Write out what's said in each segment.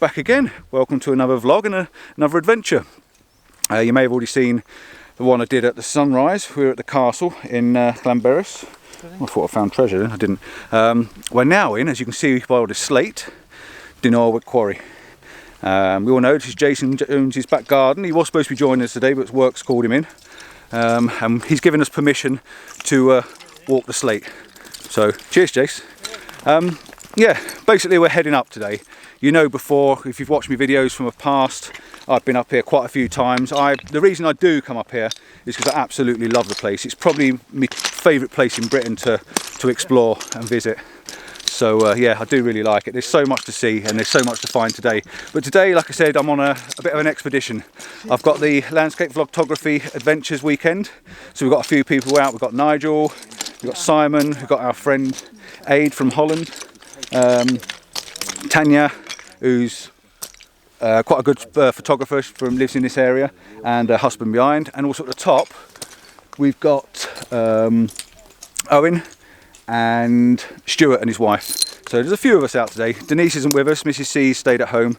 back again. Welcome to another vlog and another adventure. You may have already seen the one I did at the sunrise. We were at the castle in Llanberis. I thought I found treasure, I didn't. We're now in, as you can see by all the slate, Dinorwig Quarry. We all know this is Jason owns his back garden. He was supposed to be joining us today, but work's called him in. And he's given us permission to walk the slate. So, cheers, Jace. Yeah, basically we're heading up today. You know, before, if you've watched my videos from the past, I've been up here quite a few times. The reason I do come up here is because I absolutely love the place. It's probably my favourite place in Britain to explore and visit. So yeah, I do really like it. There's so much to see and there's so much to find today. But today, like I said, I'm on a bit of an expedition. I've got the Landscape Vlogtography Adventures weekend. So we've got a few people out. We've got Nigel, we've got Simon, we've got our friend Aid from Holland, Tanya, who's quite a good photographer, lives in this area, and her husband behind. And also at the top, we've got Owen and Stuart and his wife. So there's a few of us out today. Denise isn't with us. Mrs. C stayed at home.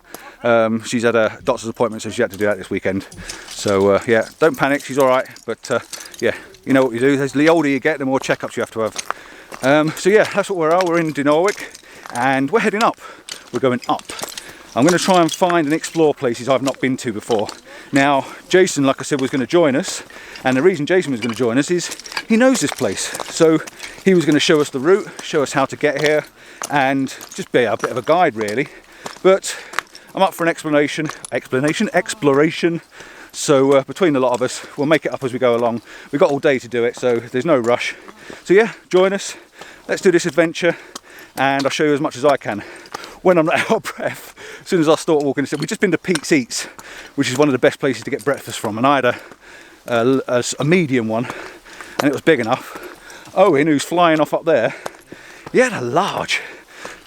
She's had a doctor's appointment, so she had to do that this weekend. So yeah, don't panic. She's all right. But yeah, you know what you do. The older you get, the more checkups you have to have. So yeah, that's what we're at. We're in Dinorwig, and we're heading up. We're going up. I'm going to try and find and explore places I've not been to before. Now, Jason, like I said, was going to join us, and the reason Jason was going to join us is he knows this place. So he was going to show us the route, show us how to get here, and just be a bit of a guide, really. But I'm up for an exploration. So between a lot of us, we'll make it up as we go along. We've got all day to do it, so there's no rush. So yeah, join us. Let's do this adventure, and I'll show you as much as I can. When I'm not out of breath, as soon as I start walking, we've just been to Pete's Eats, which is one of the best places to get breakfast from, and I had a medium one, and it was big enough. Owen, who's flying off up there, he had a large.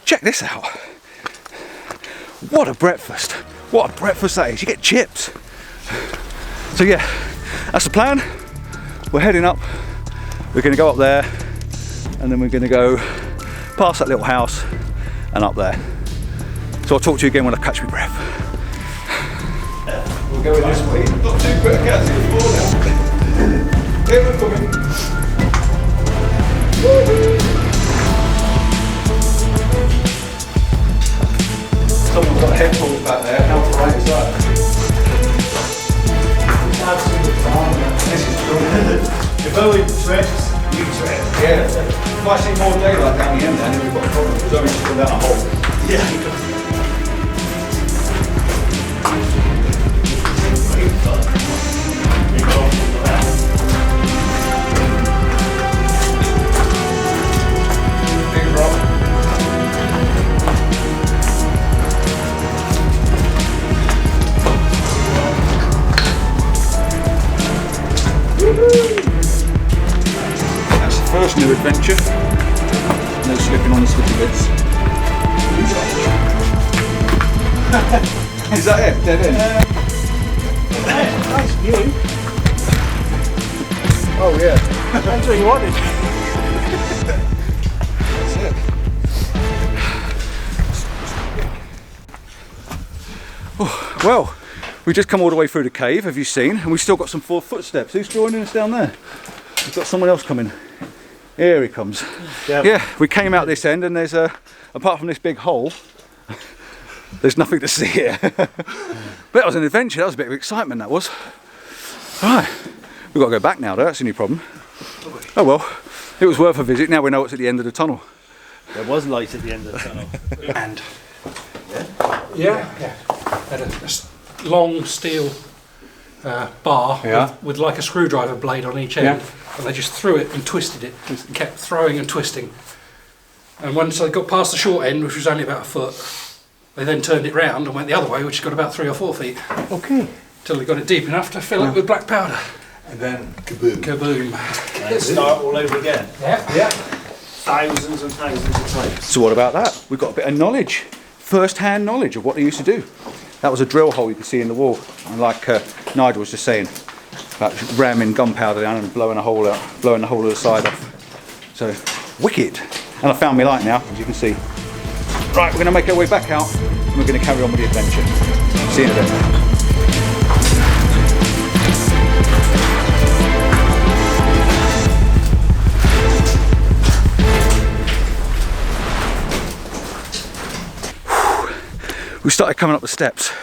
Check this out. What a breakfast. What a breakfast that is. You get chips. So yeah, that's the plan. We're heading up. We're going to go up there, and then we're going to go past that little house and up there. So I'll talk to you again when I catch my breath. We'll go this way. Not too quick, I can't see the floor now. Here we're coming. Someone's got headphones back there. How bright is that? This is cool. If only tricks, you trick. Yeah. If I see more daylight down the end, then we've got a problem. There's only just down a hole. Yeah. That's the first new adventure. No slipping on the slippy bits. Is that it? Dead end? Nice view. Oh yeah. That's what you wanted. That's it. Oh, well, we just come all the way through the cave, have you seen? And we've still got some footsteps. Who's joining us down there? We've got someone else coming. Here he comes. Yeah, we came out this end, and there's apart from this big hole, there's nothing to see here. But that was an adventure. That was a bit of excitement, that was. Right, we've got to go back now though, that's the new problem. Oh well, it was worth a visit. Now we know it's at the end of the tunnel. There was light at the end of the tunnel. And yeah. Had a long steel bar with like a screwdriver blade on each end, and they just threw it and twisted it, and kept throwing and twisting. And once they got past the short end, which was only about a foot, they then turned it round and went the other way, which got about 3 or 4 feet. Okay. Till they got it deep enough to fill it with black powder. And then kaboom. Kaboom. Let's start all over again. Yeah. Thousands and thousands of times. So what about that? We've got a bit of knowledge, first-hand knowledge of what they used to do. That was a drill hole you could see in the wall, and like Nigel was just saying, about ramming gunpowder down and blowing a hole out, blowing the hole of the side off. So wicked. And I found my light now, as you can see. Right, we're going to make our way back out. and we're going to carry on with the adventure. See you in a bit. We started coming up the steps.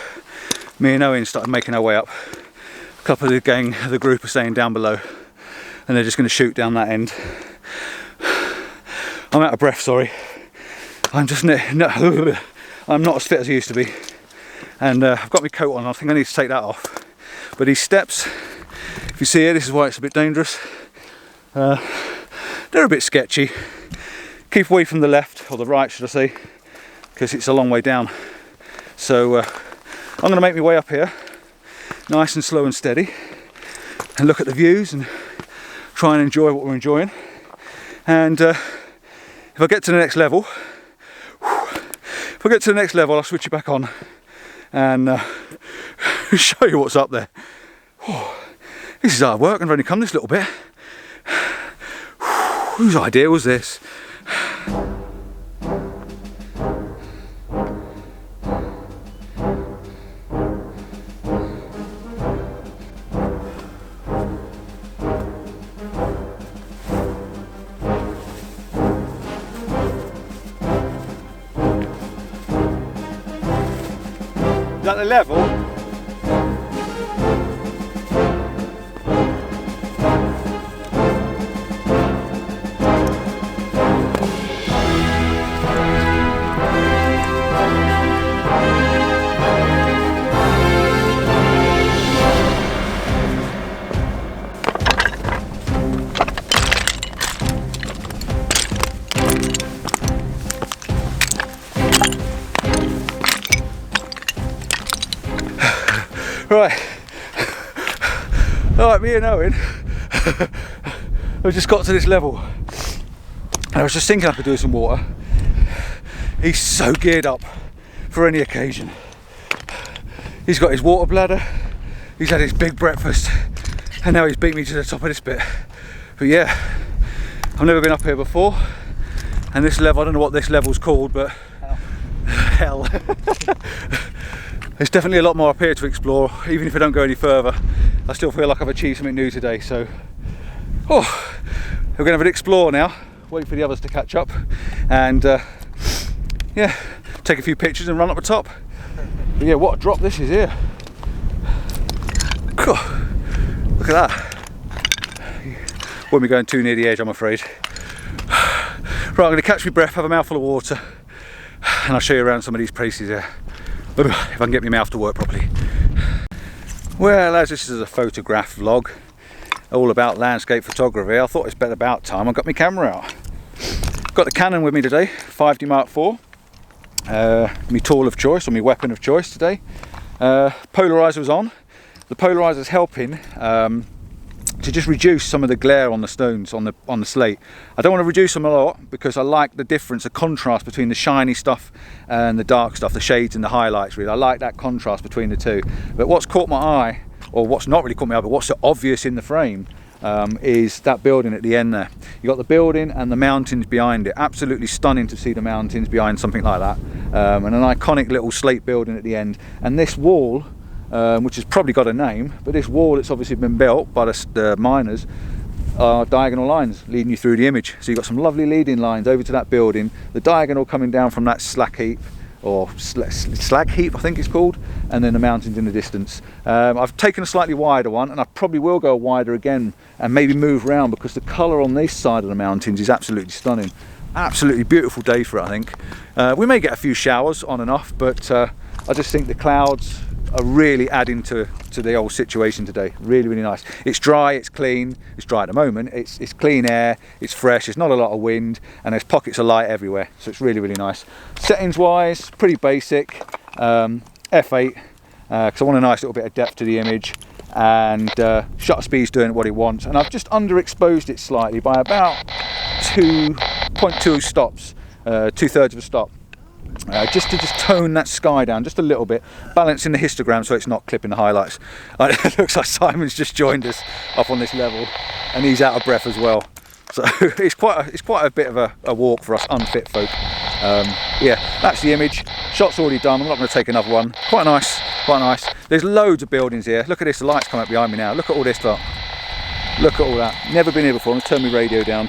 Me and Owen started making our way up. A couple of the gang, the group are staying down below, and they're just going to shoot down that end. I'm out of breath, sorry. I'm just I'm not as fit as I used to be, and I've got my coat on. I think I need to take that off. But these steps, if you see here, this is why it's a bit dangerous. They're a bit sketchy. Keep away from the left, or the right, should I say, because it's a long way down. So I'm going to make my way up here, nice and slow and steady, and look at the views and try and enjoy what we're enjoying. And if I get to the next level, I'll switch it back on and show you what's up there. This is hard work. I've only come this little bit. Whose idea was this? Is that the level? Right, me and Owen, I've just got to this level, and I was just thinking I could do some water. He's so geared up for any occasion. He's got his water bladder, he's had his big breakfast, and now he's beat me to the top of this bit. But yeah, I've never been up here before, and this level, I don't know what this level's called, but hell. There's definitely a lot more up here to explore. Even if I don't go any further, I still feel like I've achieved something new today. So, we're going to have an explore now. Wait for the others to catch up, and yeah, take a few pictures and run up the top. But yeah, what a drop this is here. Look at that. Won't be going too near the edge, I'm afraid. Right, I'm going to catch my breath, have a mouthful of water, and I'll show you around some of these places here. If I can get my mouth to work properly. Well, as this is a photograph vlog, all about landscape photography, I thought it's about time I got my camera out. Got the Canon with me today, 5D Mark IV. My tool of choice, or my weapon of choice today. Polarizer was on. The polarizer is helping to just reduce some of the glare on the stones on the slate. I don't want to reduce them a lot because I like the difference, the contrast between the shiny stuff and the dark stuff, the shades and the highlights really. I like that contrast between the two. But what's caught my eye, or what's not really caught my eye, but what's so obvious in the frame is that building at the end there. You got the building and the mountains behind it. Absolutely stunning to see the mountains behind something like that. And an iconic little slate building at the end. And this wall, which has probably got a name, but this wall that's obviously been built by the miners are diagonal lines leading you through the image. So you've got some lovely leading lines over to that building, the diagonal coming down from that slag heap, or slag heap I think it's called, and then the mountains in the distance. I've taken a slightly wider one, and I probably will go wider again and maybe move around because the colour on this side of the mountains is absolutely stunning. Absolutely beautiful day for it, I think. We may get a few showers on and off, but I just think the clouds are really adding to the whole situation today. Really, really nice. It's dry, it's clean. It's dry at the moment. It's clean air, it's fresh, there's not a lot of wind, and there's pockets of light everywhere. So it's really, really nice. Settings wise, pretty basic. F8, because I want a nice little bit of depth to the image, and shutter speed's doing what it wants. And I've just underexposed it slightly by about 2.2 stops, 2/3 of a stop. Just to tone that sky down just a little bit, balancing the histogram so it's not clipping the highlights. It looks like Simon's just joined us up on this level, and he's out of breath as well. So it's quite a bit of a walk for us unfit folk. Yeah, that's the image. Shot's already done. I'm not going to take another one. Quite nice, quite nice. There's loads of buildings here. Look at this, the lights come up behind me now. Look at all this lot. Look at all that. Never been here before. I'm going to turn my radio down.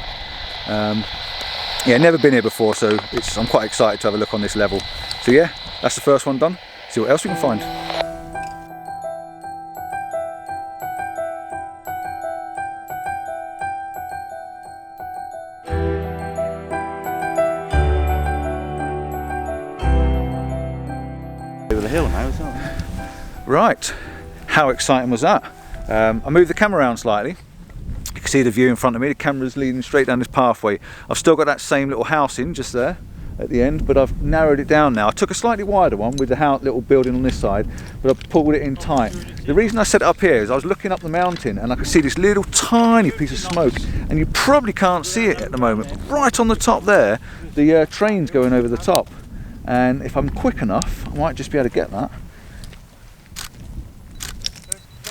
Yeah, never been here before, so I'm quite excited to have a look on this level. So yeah, that's the first one done. See what else we can find. Over the hill now, isn't it? Right, how exciting was that? I moved the camera around slightly. You can see the view in front of me. The camera's leading straight down this pathway. I've still got that same little house in just there at the end, but I've narrowed it down now. I took a slightly wider one with the little building on this side, but I've pulled it in tight. The reason I set it up here is I was looking up the mountain and I could see this little tiny piece of smoke, and you probably can't see it at the moment. But right on the top there, the train's going over the top, and if I'm quick enough, I might just be able to get that.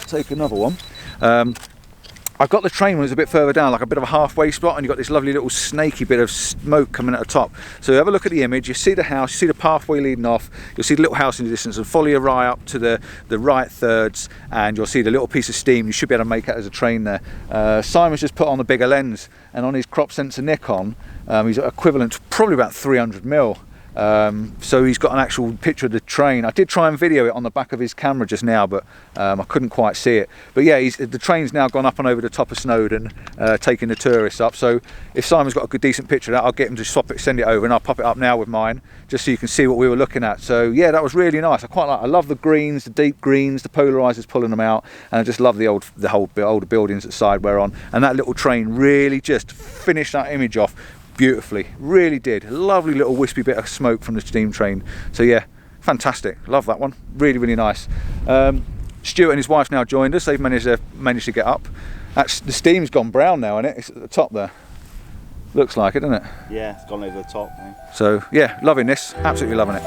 Take another one. I've got the train when it's a bit further down, like a bit of a halfway spot, and you've got this lovely little snaky bit of smoke coming at the top. So have a look at the image, you see the house, you see the pathway leading off, you'll see the little house in the distance, and follow your eye up to the right thirds, and you'll see the little piece of steam. You should be able to make out as a train there. Simon's just put on the bigger lens, and on his crop sensor Nikon, he's equivalent to probably about 300mm. So he's got an actual picture of the train. I did try and video it on the back of his camera just now, but I couldn't quite see it. But yeah, the train's now gone up and over the top of Snowdon, taking the tourists up. So if Simon's got a good decent picture of that, I'll get him to swap it, send it over, and I'll pop it up now with mine, just so you can see what we were looking at. So yeah, that was really nice. I love the greens, the deep greens, the polarizers pulling them out, and I just love the older buildings at the side we're on. And that little train really just finished that image off beautifully, really did. Lovely little wispy bit of smoke from the steam train. So yeah, fantastic. Love that one. Really, really nice. Stuart and his wife now joined us. They've managed to get up. The steam's gone brown now, isn't it? It's at the top there. Looks like it, doesn't it? Yeah, it's gone over the top. So yeah, loving this. Absolutely loving it.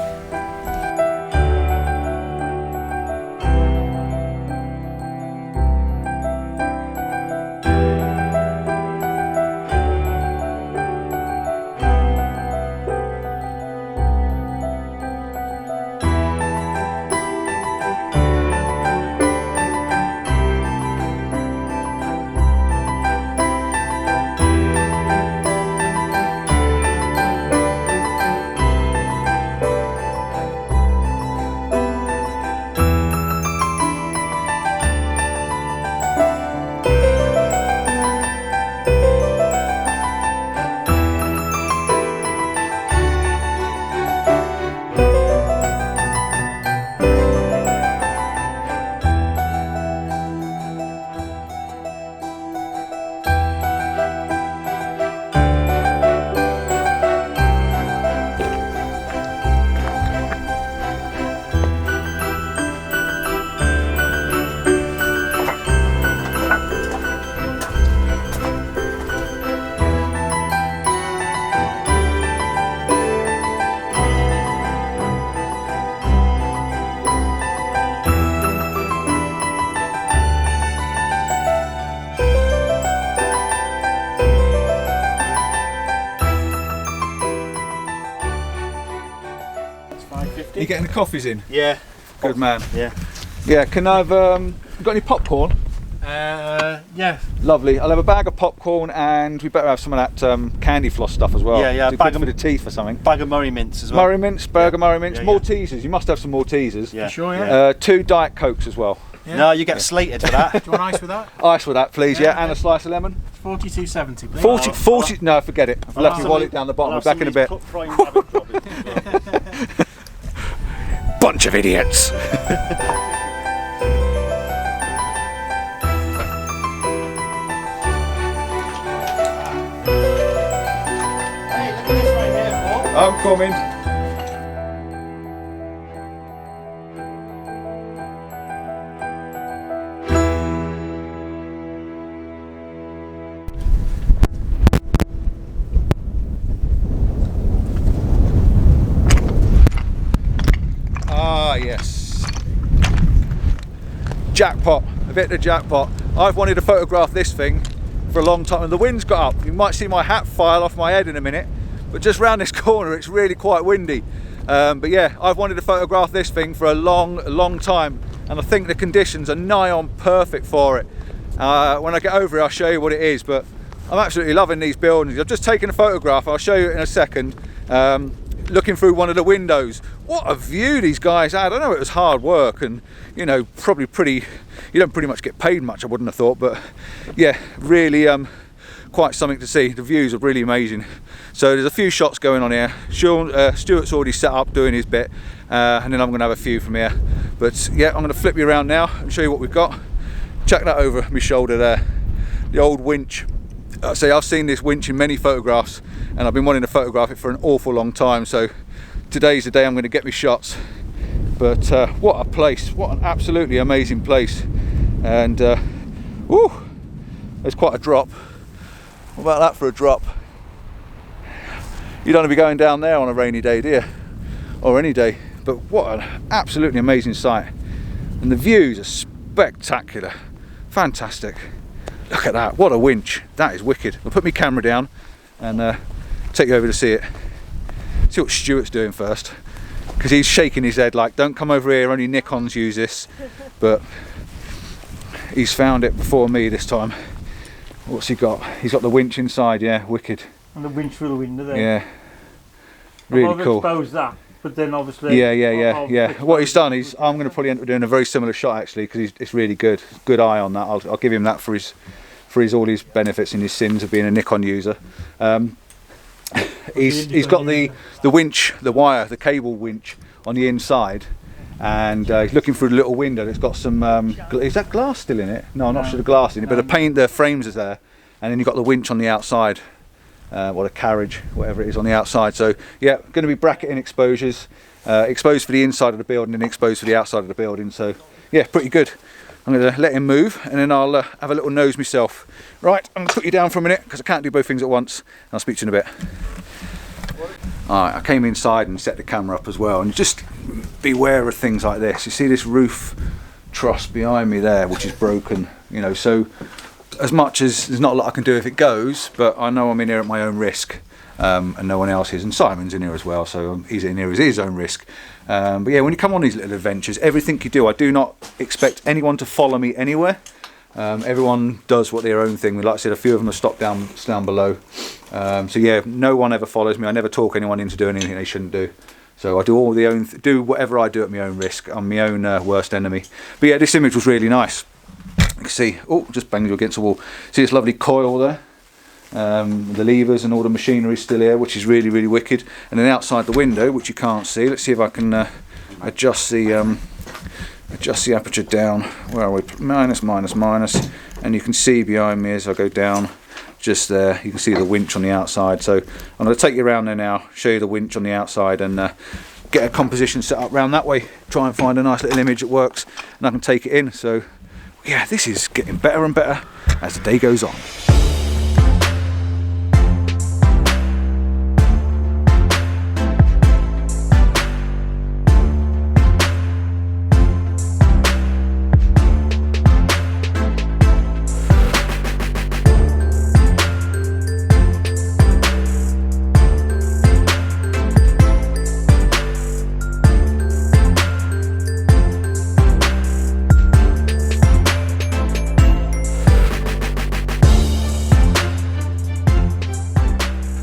Are you getting the coffees in? Yeah. Good man. Yeah. Yeah, can I have, got any popcorn? Yeah. Lovely. I'll have a bag of popcorn, and we better have some of that candy floss stuff as well. Yeah, It's good for the teeth or something. Bag of Murray mints as well. Murray mints, burger Murray mints, Yeah, Maltesers. You must have some Maltesers. Yeah. Sure, yeah. 2 Diet Cokes as well. Yeah. No, you get slated for that. Do you want ice with that? Ice with that, please, yeah, Yeah. and a slice of lemon. 42.70, please. 40, no, forget it. I've left my wallet down the bottom. We're back in a bit. Bunch of idiots. I'm coming. Ah, yes. Jackpot. I've hit the jackpot. I've wanted to photograph this thing for a long time, and the wind's got up. You might see my hat file off my head in a minute, but just round this corner it's really quite windy. But yeah, I've wanted to photograph this thing for a long time, and I think the conditions are nigh on perfect for it. When I get over here I'll show you what it is, but I'm absolutely loving these buildings. I've just taken a photograph, I'll show you it in a second, looking through one of the windows. What a view these guys had. I know it was hard work, and you know, probably you don't pretty much get paid much, I wouldn't have thought, but yeah, really quite something to see. The views are really amazing. So there's a few shots going on here. Stuart's already set up doing his bit, and then I'm going to have a few from here. But yeah, I'm going to flip you around now and show you what we've got. Check that over my shoulder there, the old winch. I've seen this winch in many photographs, and I've been wanting to photograph it for an awful long time, so today's the day I'm going to get me shots. But what a place, what an absolutely amazing place. And woo, there's quite a drop. What about that for a drop? You don't want to be going down there on a rainy day, do you? Or any day. But what an absolutely amazing sight. And the views are spectacular. Fantastic. Look at that, what a winch. That is wicked. I'll put my camera down and take you over to see it. See what Stuart's doing first, because he's shaking his head like, don't come over here, only Nikons use this. But he's found it before me this time. What's he got? He's got the winch inside, yeah, wicked. And the winch through the window there. Yeah, really cool. I've exposed that, but then obviously... Yeah. What he's done is, I'm going to probably end up doing a very similar shot actually, because it's really good. Good eye on that. I'll give him that for all his benefits and his sins of being a Nikon user. He's got the winch, the wire, the cable winch on the inside, and he's looking through the little window that's got some is that glass still in it? No, I'm not sure the glass in it, but the frames is there, and then you've got the winch on the outside, or the carriage, whatever it is on the outside. So yeah, going to be bracketing exposures, exposed for the inside of the building and exposed for the outside of the building. So yeah, pretty good. I'm going to let him move, and then I'll have a little nose myself. Right, I'm going to put you down for a minute because I can't do both things at once. I'll speak to you in a bit. Alright, I came inside and set the camera up as well, and just beware of things like this. You see this roof truss behind me there, which is broken, you know, so as much as there's not a lot I can do if it goes, but I know I'm in here at my own risk, and no one else is, and Simon's in here as well, so he's in here at his own risk. But yeah, when you come on these little adventures, everything you do, I do not expect anyone to follow me anywhere. Everyone does what their own thing. Like I said, a few of them are stopped down below. So yeah, no one ever follows me. I never talk anyone into doing anything they shouldn't do. So I do do whatever I do at my own risk. I'm my own worst enemy. But yeah, this image was really nice. You can see, oh, just banged you against the wall. See this lovely coil there? The levers and all the machinery still here, which is really, really wicked. And then outside the window, which you can't see, let's see if I can adjust the aperture down. Where are we? Minus, and you can see behind me as I go down, just there, you can see the winch on the outside. So I'm going to take you around there now, show you the winch on the outside, and get a composition set up round that way, try and find a nice little image that works, and I can take it in. So yeah, this is getting better and better as the day goes on.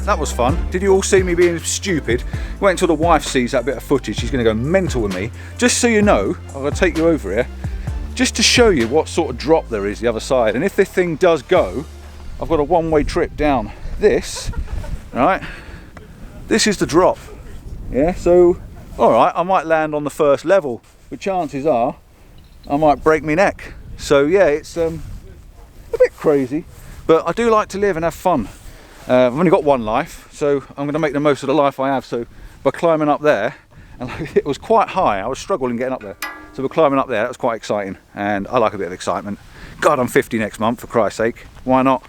That was fun. Did you all see me being stupid? Wait until the wife sees that bit of footage. She's going to go mental with me. Just so you know, I'm going to take you over here just to show you what sort of drop there is the other side. And if this thing does go, I've got a one-way trip down this, right? This is the drop. Yeah, so, all right, I might land on the first level, but chances are I might break my neck. So yeah, it's a bit crazy, but I do like to live and have fun. I've only got one life, so I'm going to make the most of the life I have. So by climbing up there, and it was quite high, I was struggling getting up there. So by climbing up there, that was quite exciting, and I like a bit of excitement. God, I'm 50 next month, for Christ's sake, why not?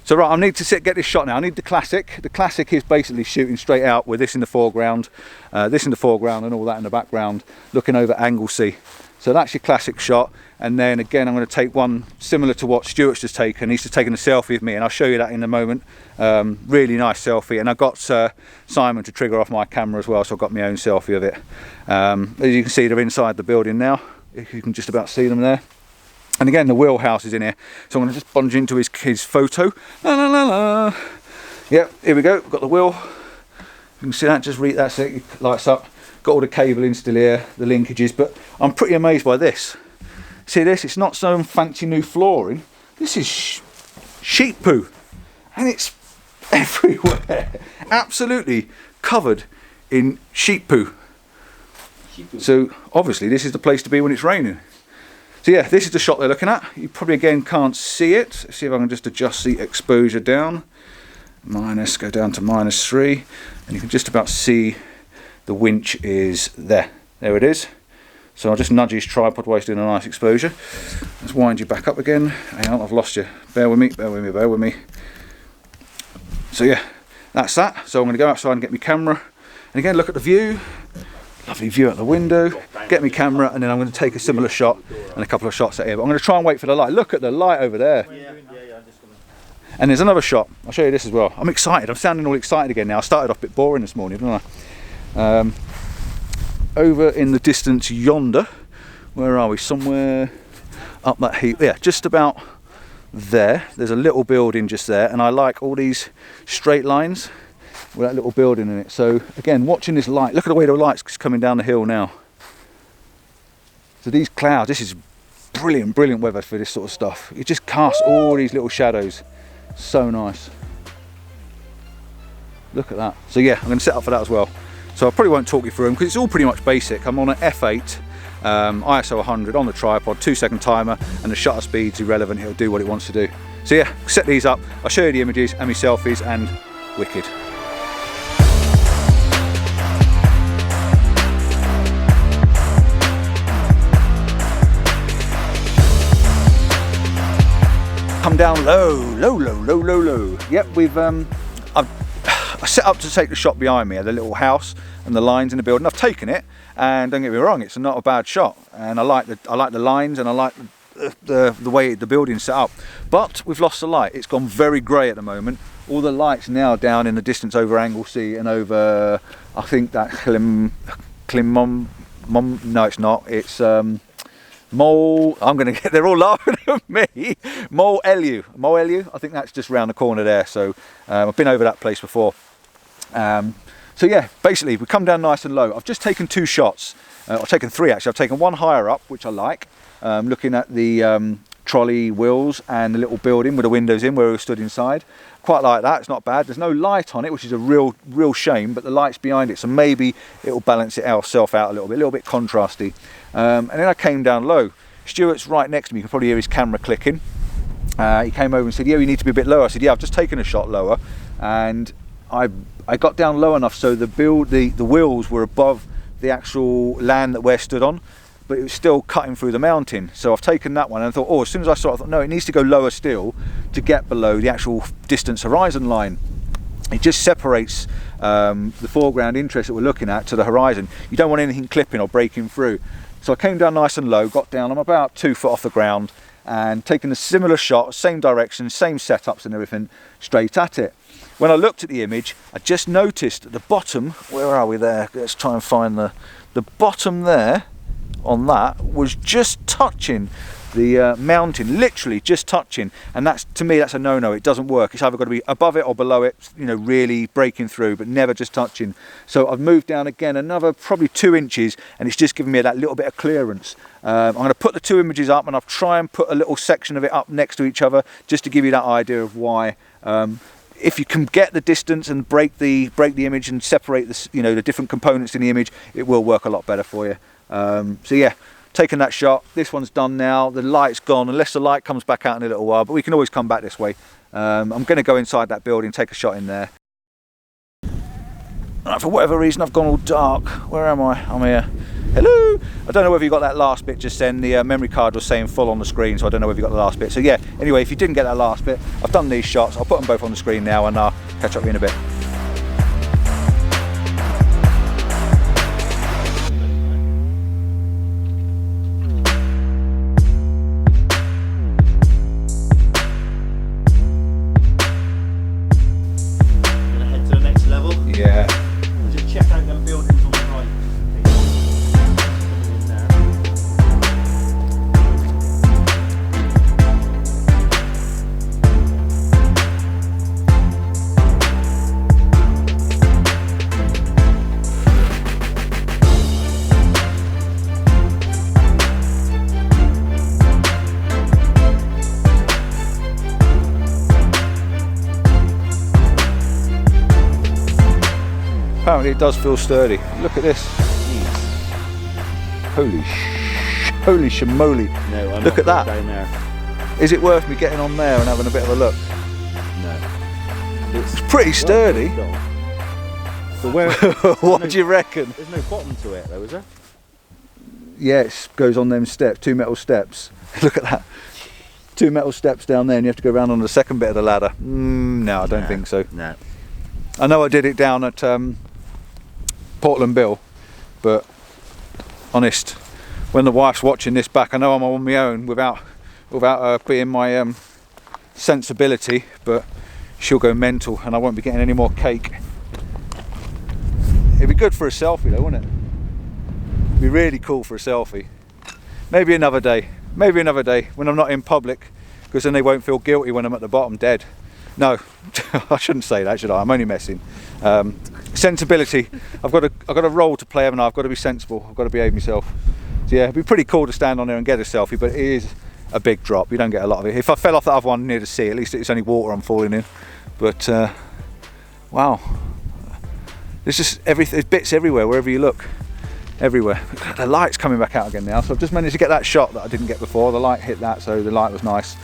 So right, I need to get this shot now. I need the classic. The classic is basically shooting straight out with this in the foreground, and all that in the background, looking over Anglesey. So that's your classic shot. And then again, I'm going to take one similar to what Stuart's just taken. He's just taken a selfie of me, and I'll show you that in a moment. Really nice selfie, and I got Simon to trigger off my camera as well, so I've got my own selfie of it. As you can see, they're inside the building now. You can just about see them there. And again, the wheelhouse is in here, so I'm going to just bunge into his photo. La, la, la, la. Yep, here we go. Got the wheel. You can see that. Just read that's it. It lights up. Got all the cabling still here, the linkages, but I'm pretty amazed by this. See this? It's not some fancy new flooring. This is sheep poo, and it's everywhere. Absolutely covered in sheep poo. So obviously this is the place to be when it's raining. So yeah, this is the shot they're looking at. You probably again can't see it. Let's see if I can just adjust the exposure down. Go down to -3, and you can just about see the winch is there. There it is. So I'll just nudge his tripod while he's doing a nice exposure. Let's wind you back up again. Hang on, I've lost you. Bear with me, bear with me, bear with me. So yeah, that's that. So I'm going to go outside and get my camera. And again, look at the view. Lovely view out the window. Get my camera, and then I'm going to take a similar shot and a couple of shots at here. But I'm going to try and wait for the light. Look at the light over there. And there's another shot. I'll show you this as well. I'm excited. I'm sounding all excited again now. I started off a bit boring this morning, didn't I? Over in the distance yonder, where are we? Somewhere up that heap. Yeah, just about there. There's a little building just there, and I like all these straight lines with that little building in it. So again, watching this light, look at the way the light's coming down the hill now. So these clouds, this is brilliant weather for this sort of stuff. It just casts all these little shadows. So nice. Look at that. So yeah, I'm going to set up for that as well. So I probably won't talk you through them because it's all pretty much basic. I'm on an f8, ISO 100 on the tripod, 2-second timer, and the shutter speed's irrelevant. It'll do what it wants to do. So yeah, set these up. I'll show you the images and my selfies, and wicked. Come down low. Yep, we've I set up to take the shot behind me, the little house and the lines in the building. I've taken it, and don't get me wrong, it's not a bad shot, and I like the lines, and I like the way the building's set up. But we've lost the light. It's gone very grey at the moment. All the lights now down in the distance over Anglesey and over, I think that no, it's not. It's Mole. I'm going to get. They're all laughing at me. Mole Elu. I think that's just round the corner there. So I've been over that place before. So yeah, basically we come down nice and low. I've just taken 2 shots. I've taken 3 actually. I've taken one higher up, which I like, looking at the trolley wheels and the little building with the windows in where we stood inside. Quite like that. It's not bad. There's no light on it, which is a real shame, but the light's behind it, so maybe it'll balance itself out a little bit contrasty. And then I came down low. Stuart's right next to me. You can probably hear his camera clicking. He came over and said, yeah, you need to be a bit lower. I said, yeah, I've just taken a shot lower, and I got down low enough so the wheels were above the actual land that we're stood on, but it was still cutting through the mountain. So I've taken that one, and I thought, oh, as soon as I saw it, I thought, no, it needs to go lower still to get below the actual distance horizon line. It just separates the foreground interest that we're looking at to the horizon. You don't want anything clipping or breaking through. So I came down nice and low, got down, I'm about 2 foot off the ground, and taking a similar shot, same direction, same setups and everything, straight at it. When I looked at the image, I just noticed at the bottom, where are we there? Let's try and find the bottom there on that was just touching the mountain, literally just touching, and that's, to me, that's a no-no. It doesn't work. It's either got to be above it or below it, you know, really breaking through, but never just touching. So I've moved down again another probably 2 inches, and it's just giving me that little bit of clearance. I'm going to put the 2 images up, and I'll try and put a little section of it up next to each other just to give you that idea of why. If you can get the distance and break the image and separate the different components in the image, it will work a lot better for you. So yeah, taking that shot. This one's done now. The light's gone, unless the light comes back out in a little while, but we can always come back this way. I'm going to go inside that building, take a shot in there. Right, for whatever reason, I've gone all dark. Where am I? I'm here. Hello! I don't know whether you got that last bit just then. The memory card was saying full on the screen, so I don't know whether you got the last bit. So yeah, anyway, if you didn't get that last bit, I've done these shots. I'll put them both on the screen now, and I'll catch up with you in a bit. Apparently it does feel sturdy. Look at this. Holy shamoly. No, I'm Look not at that. down there. Is it worth me getting on there and having a bit of a look? No. It's pretty sturdy. But where? What do you reckon? There's no bottom to it though, is there? Yeah, it goes on them steps, 2 metal steps. Look at that. 2 metal steps down there and you have to go around on the second bit of the ladder. No, I don't think so. No. I know I did it down at Portland Bill, but honest, when the wife's watching this back, I know I'm on my own without being my sensibility, but she'll go mental and I won't be getting any more cake. It'd be good for a selfie though, wouldn't it? It'd be really cool for a selfie. Maybe another day when I'm not in public, because then they won't feel guilty when I'm at the bottom dead. No, I shouldn't say that, should I? I'm only messing. Sensibility. I've got a role to play, haven't I? I've got to be sensible. I've got to behave myself. So yeah, it'd be pretty cool to stand on there and get a selfie, but it is a big drop. You don't get a lot of it. If I fell off that other one near the sea, at least it's only water I'm falling in. But wow, there's just everything. There's bits everywhere, wherever you look. Everywhere. The light's coming back out again now, so I've just managed to get that shot that I didn't get before. The light hit that, so the light was nice.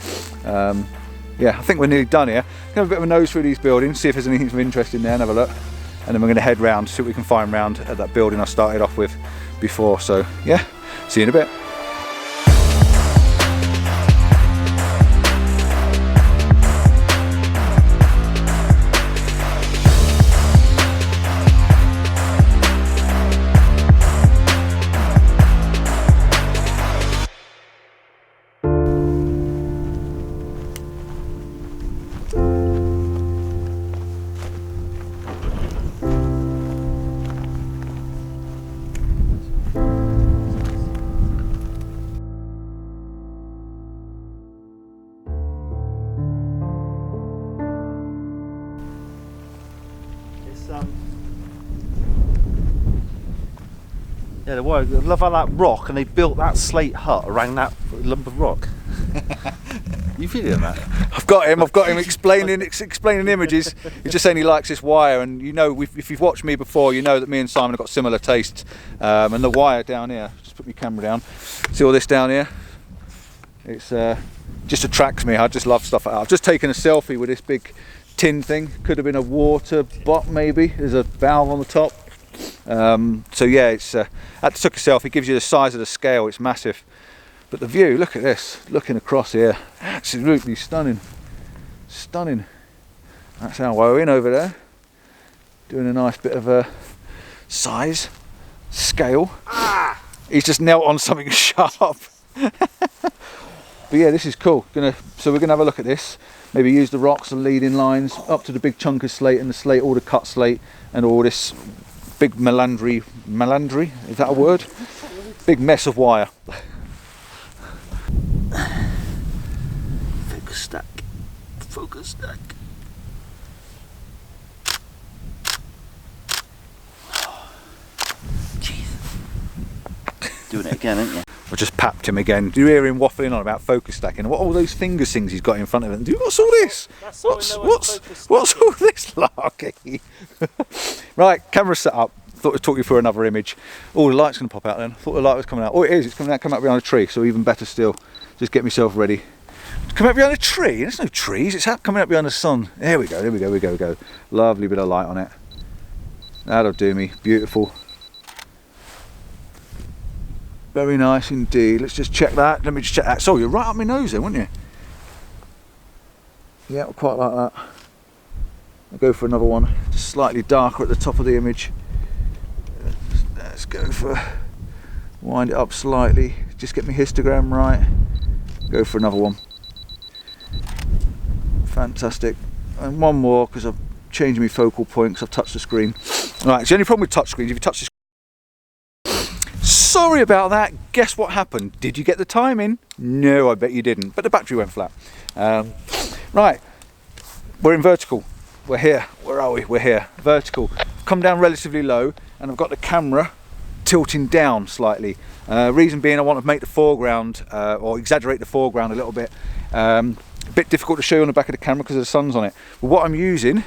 Yeah, I think we're nearly done here. Have a bit of a nose through these buildings, see if there's anything of interest in there and have a look. And then we're going to head round, see what we can find round at that building I started off with before. So yeah, see you in a bit. Yeah, I love how that rock, and they built that slate hut around that lump of rock. You feeling that? I've got him explaining images. He's just saying he likes this wire, and you know, if you've watched me before, you know that me and Simon have got similar tastes. And the wire down here, just put my camera down, see all this down here? It's just attracts me. I just love stuff like that. I've just taken a selfie with this big tin thing. Could have been a water bot maybe. There's a valve on the top. So yeah, it's I took a selfie. It gives you the size of the scale. It's massive. But the view, look at this, looking across here, absolutely stunning. Stunning. That's our Owen over there, doing a nice bit of size, scale. He's just knelt on something sharp. But yeah, this is cool. So we're gonna have a look at this. Maybe use the rocks and leading lines up to the big chunk of slate and the slate, all the cut slate and all this big melandry, is that a word? Big mess of wire. Focus stack. Jeez. Doing it again, ain't you? I just papped him again. Do you hear him waffling on about focus stacking? What all those finger things he's got in front of him? What's all this? What's all this, Larky? Right, camera set up. Thought I'd talk you through another image. Oh, the light's going to pop out then. I thought the light was coming out. Oh, it is. It's coming out behind a tree. So even better still. Just get myself ready. Come out behind a tree? There's no trees. It's coming out behind the sun. There we go. There we go. We go. Lovely bit of light on it. That'll do me. Beautiful. Very nice indeed. Let's just check that. Let me just check that. So you're right up my nose then, weren't you? Yeah, quite like that. I'll go for another one. Just slightly darker at the top of the image. Let's go for, wind it up slightly. Just get my histogram right. Go for another one. Fantastic. And one more because I've changed my focal point because I've touched the screen. Right, so the only problem with touch screens, if you touch the screen. Sorry about that. Guess what happened? Did you get the time in? No, I bet you didn't. But the battery went flat. Right, we're in vertical. We're here. Where are we? We're here. Vertical. Come down relatively low, and I've got the camera tilting down slightly. Reason being, I want to make the foreground or exaggerate the foreground a little bit. A bit difficult to show you on the back of the camera because the sun's on it. But what I'm using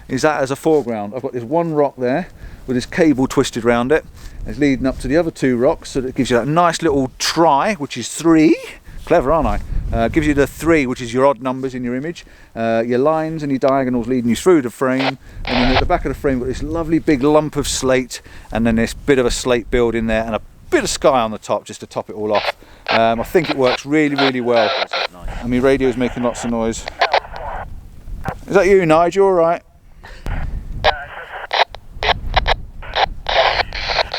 is that as a foreground. I've got this one rock there with this cable twisted around it. It's leading up to the other 2 rocks, so that it gives you that nice little try, which is 3. Clever, aren't I? Gives you the 3, which is your odd numbers in your image, your lines and your diagonals leading you through the frame, and then at the back of the frame got this lovely big lump of slate, and then this bit of a slate build in there, and a bit of sky on the top just to top it all off. I think it works really, really well. And my radio's making lots of noise. Is that you, Nigel? All right?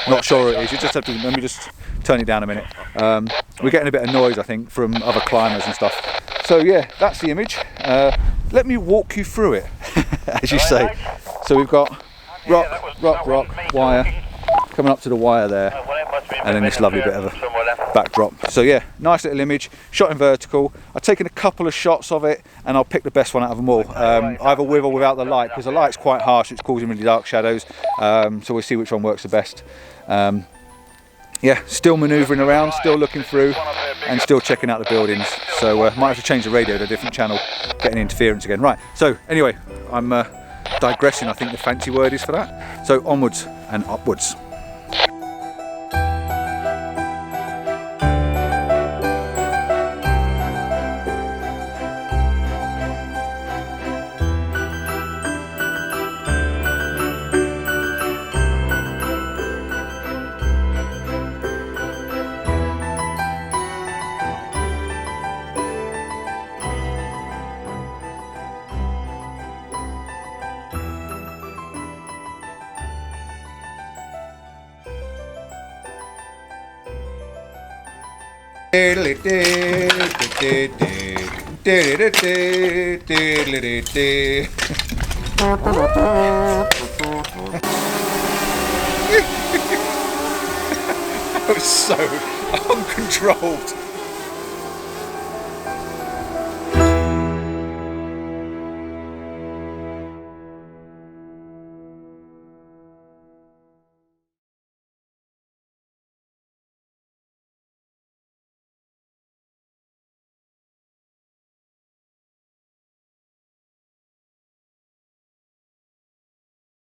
Not sure it is. You just have to. Let me just turn it down a minute. We're getting a bit of noise, I think, from other climbers and stuff. So yeah, that's the image. Let me walk you through it, as you say. So we've got rock, wire, coming up to the wire there, and then this lovely bit of a backdrop. So yeah, nice little image, shot in vertical. I've taken a couple of shots of it, and I'll pick the best one out of them all. Either with or without the light, because the light's quite harsh, it's causing really dark shadows. So we'll see which one works the best. Yeah, still manoeuvring around, still looking through, and still checking out the buildings. So might have to change the radio to a different channel, getting interference again. Right, so anyway, I'm digressing, I think the fancy word is for that. So onwards and upwards. That was so uncontrolled.